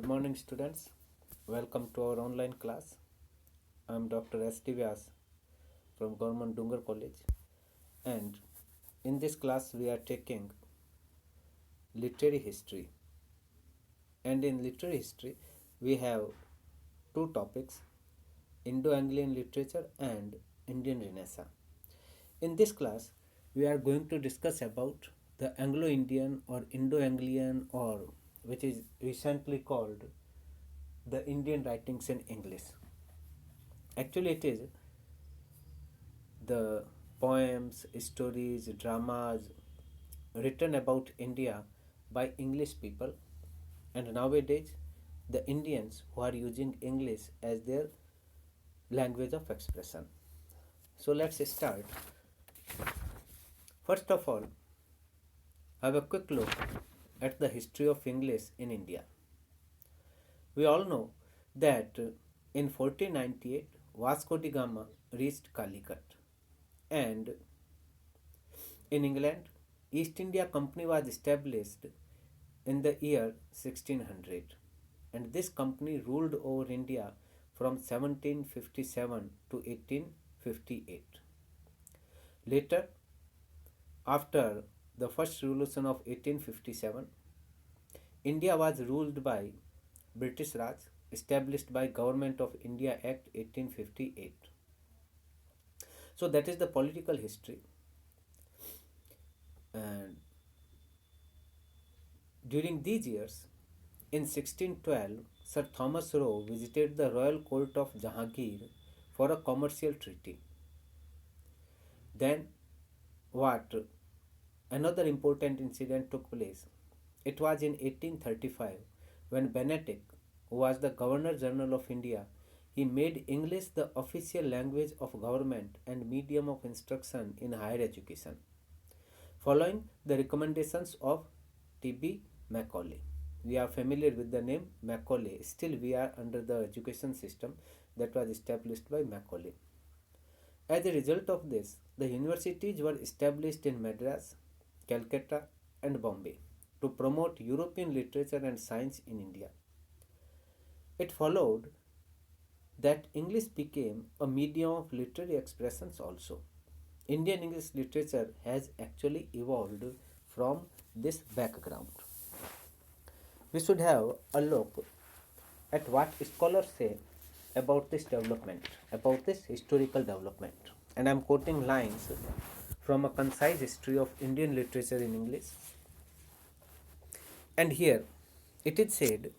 morning, students. Welcome to our online class. I am Dr. S.T. Vyas from Government Dungar College, and in this class, we are taking literary history. And in literary history, we have two topics, Indo Anglian literature and Indian Renaissance. In this class, we are going to discuss about the Anglo Indian or Indo Anglian, or which is recently called the Indian writings in English. Actually, it is the poems, stories, dramas written about India by English people, and nowadays the Indians who are using English as their language of expression. So let's start. First of all, have a quick look at the history of English in India. We all know that in 1498 Vasco da Gama reached Calicut, and in England East India Company was established in the year 1600, and this company ruled over India from 1757 to 1858. Later, after the first revolution of 1857, India was ruled by British Raj, established by Government of India Act 1858. So that is the political history. And during these years, in 1612, Sir Thomas Roe visited the royal court of Jahangir for a commercial treaty. Then, what another important incident took place. It was in 1835 when Benedict, who was the Governor General of India, he made English the official language of government and medium of instruction in higher education, following the recommendations of T.B. Macaulay. We are familiar with the name Macaulay. Still, we are under the education system that was established by Macaulay. As a result of this, the universities were established in Madras, Calcutta, and Bombay to promote European literature and science in India. It followed that English became a medium of literary expressions also. Indian English literature has actually evolved from this background. We should have a look at what scholars say about this development, about this historical development. And I am quoting lines from a concise history of Indian literature in English. And here it is said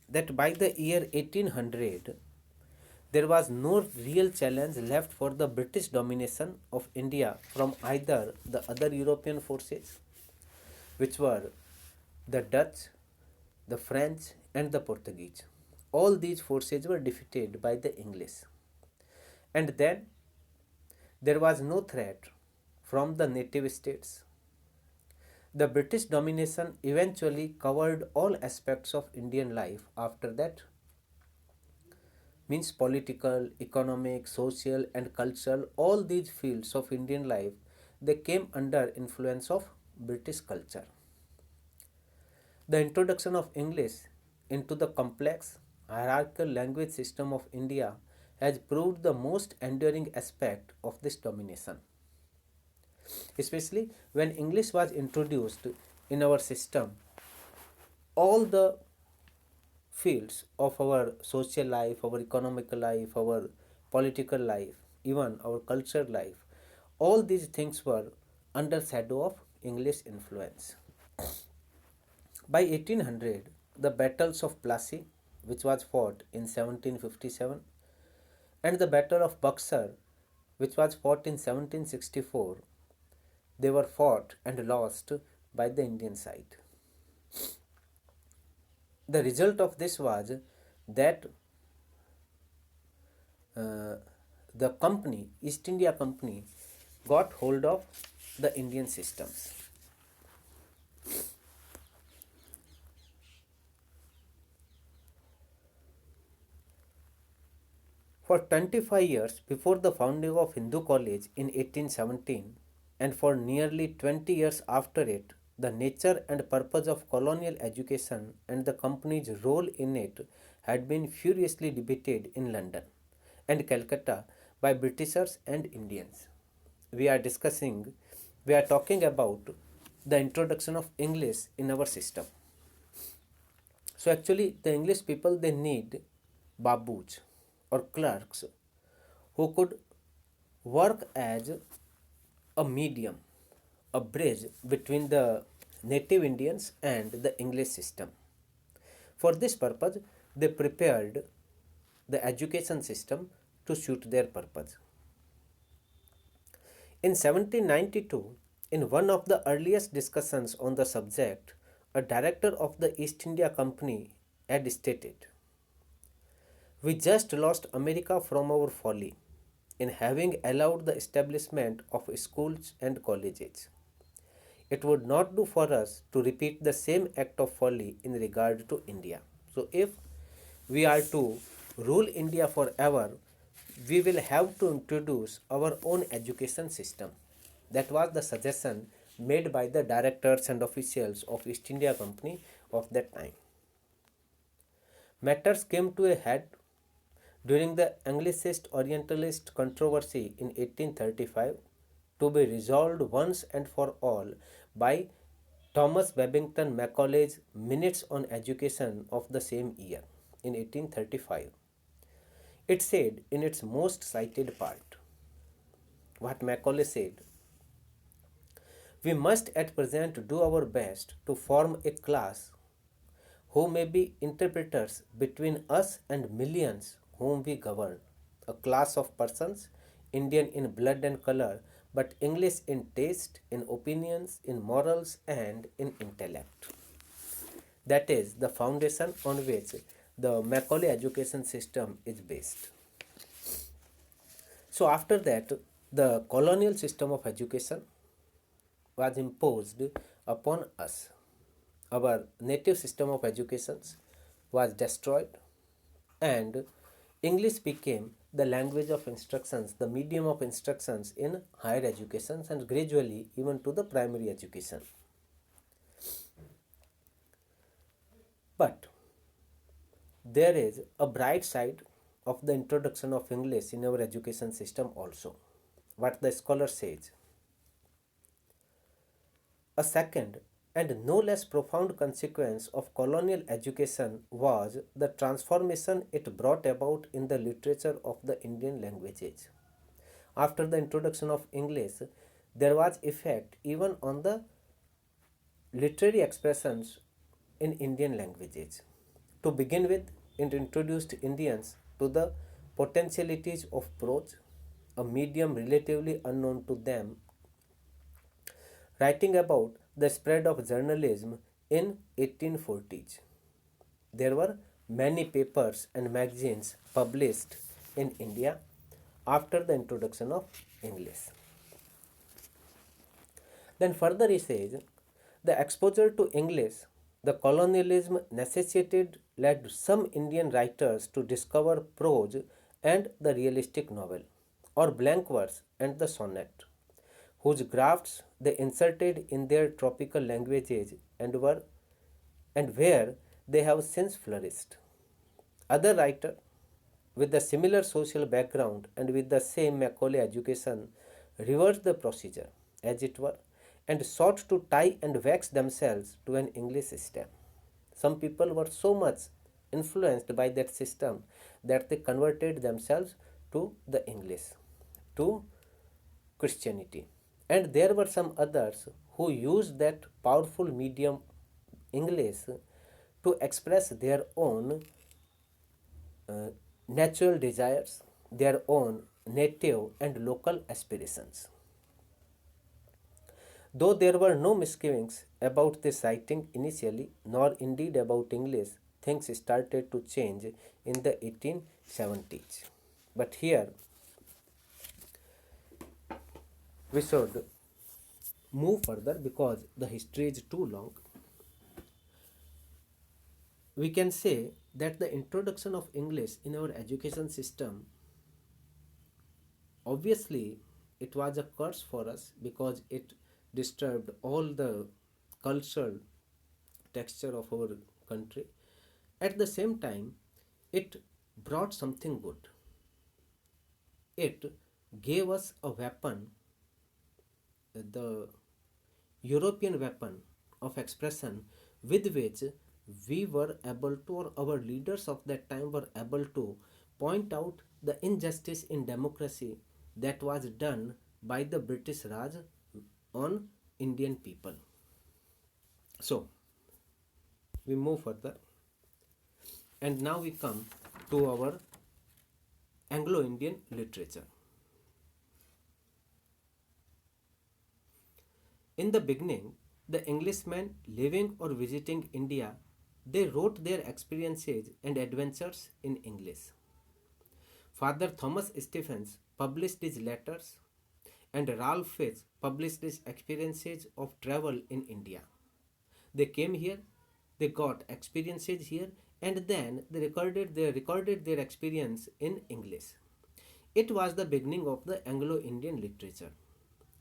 that by the year 1800, there was no real challenge left for the British domination of India from either the other European forces, which were the Dutch, the French, and the Portuguese. All these forces were defeated by the English. And then there was no threat from the native states. The British domination eventually covered all aspects of Indian life after that, means political, economic, social, and cultural, all these fields of Indian life, they came under influence of British culture. The introduction of English into the complex hierarchical language system of India has proved the most enduring aspect of this domination. Especially when English was introduced in our system, all the fields of our social life, our economical life, our political life, even our cultural life, all these things were under shadow of English influence. By 1800, the battles of Plassey, which was fought in 1757, and the Battle of Buxar, which was fought in 1764, they were fought and lost by the Indian side. The result of this was that the company, East India Company, got hold of the Indian systems. For 25 years before the founding of Hindu College in 1817, and for nearly 20 years after it, the nature and purpose of colonial education and the company's role in it had been furiously debated in London and Calcutta by Britishers and Indians. We are discussing, we are talking about the introduction of English in our system. So actually the English people they need baboos or clerks who could work as a medium, a bridge between the native Indians and the English system. For this purpose, they prepared the education system to suit their purpose. In 1792, in one of the earliest discussions on the subject, a director of the East India Company had stated, "We just lost America from our folly in having allowed the establishment of schools and colleges. It would not do for us to repeat the same act of folly in regard to India." So, if we are to rule India forever, we will have to introduce our own education system. That was the suggestion made by the directors and officials of East India Company of that time. Matters came to a head during the Anglicist Orientalist controversy in 1835, to be resolved once and for all by Thomas Babington Macaulay's Minutes on Education of the same year, in 1835. It said in its most cited part, what Macaulay said: "We must at present do our best to form a class who may be interpreters between us and millions whom we govern, a class of persons, Indian in blood and color, but English in taste, in opinions, in morals, and in intellect." That is the foundation on which the Macaulay education system is based. So, after that, the colonial system of education was imposed upon us. Our native system of education was destroyed, and English became the language of instructions, the medium of instructions in higher education and gradually even to the primary education. But there is a bright side of the introduction of English in our education system also. What the scholar says: "A second and no less profound consequence of colonial education was the transformation it brought about in the literature of the Indian languages. After the introduction of English, there was effect even on the literary expressions in Indian languages. To begin with, it introduced Indians to the potentialities of prose, a medium relatively unknown to them, writing about the spread of journalism in 1840s. There were many papers and magazines published in India after the introduction of English." Then further he says, "The exposure to English, the colonialism necessitated led some Indian writers to discover prose and the realistic novel, or blank verse and the sonnet, whose grafts they inserted in their tropical languages and where they have since flourished. Other writers with the similar social background and with the same Macaulay education reversed the procedure, as it were, and sought to tie and wax themselves to an English system. Some people were so much influenced by that system that they converted themselves to the English, to Christianity. And there were some others who used that powerful medium English to express their own uh, natural desires, their own native and local aspirations. Though there were no misgivings about this writing initially, nor indeed about English, things started to change in the 1870s. But here we should move further because the history is too long. We can say that the introduction of English in our education system, obviously, it was a curse for us because it disturbed all the cultural texture of our country. At the same time, it brought something good. It gave us a weapon, the European weapon of expression with which we were able to, or our leaders of that time were able to, point out the injustice in democracy that was done by the British Raj on Indian people. So, we move further, and now we come to our Anglo Indian literature. In the beginning, the Englishmen living or visiting India, they wrote their experiences and adventures in English. Father Thomas Stephens published his letters, and Ralph Fitz published his experiences of travel in India. They came here, they got experiences here, and then they recorded their experience in English. It was the beginning of the Anglo-Indian literature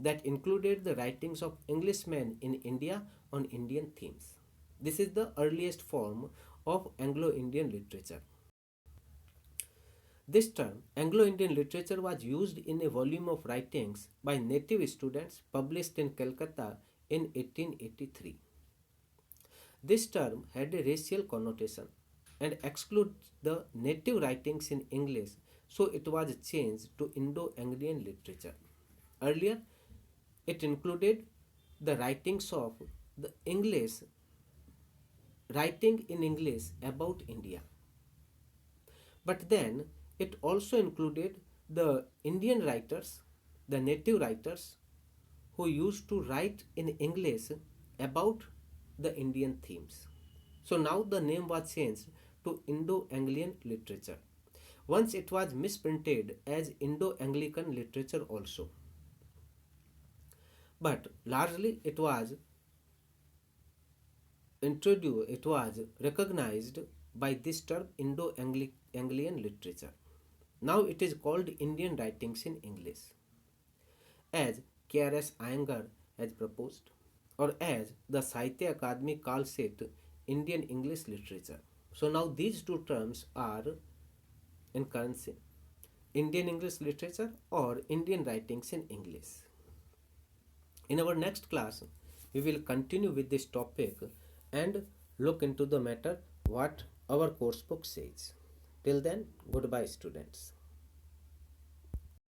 that included the writings of Englishmen in India on Indian themes. This is the earliest form of Anglo-Indian literature. This term, Anglo-Indian literature, was used in a volume of writings by native students published in Calcutta in 1883. This term had a racial connotation and excludes the native writings in English, so it was changed to Indo-Anglian literature. Earlier, it included the writings of the English, writing in English about India. But then it also included the Indian writers, the native writers who used to write in English about the Indian themes. So now the name was changed to Indo-Anglian literature. Once it was misprinted as Indo-Anglican literature also. But largely it was recognized by this term Indo-Anglian literature. Now it is called Indian writings in English, as K.R.S. Iyengar has proposed, or as the Sahitya Akademi calls it, Indian English literature. So now these two terms are in currency: Indian English literature or Indian writings in English. In our next class, we will continue with this topic and look into the matter what our course book says. Till then, goodbye, students.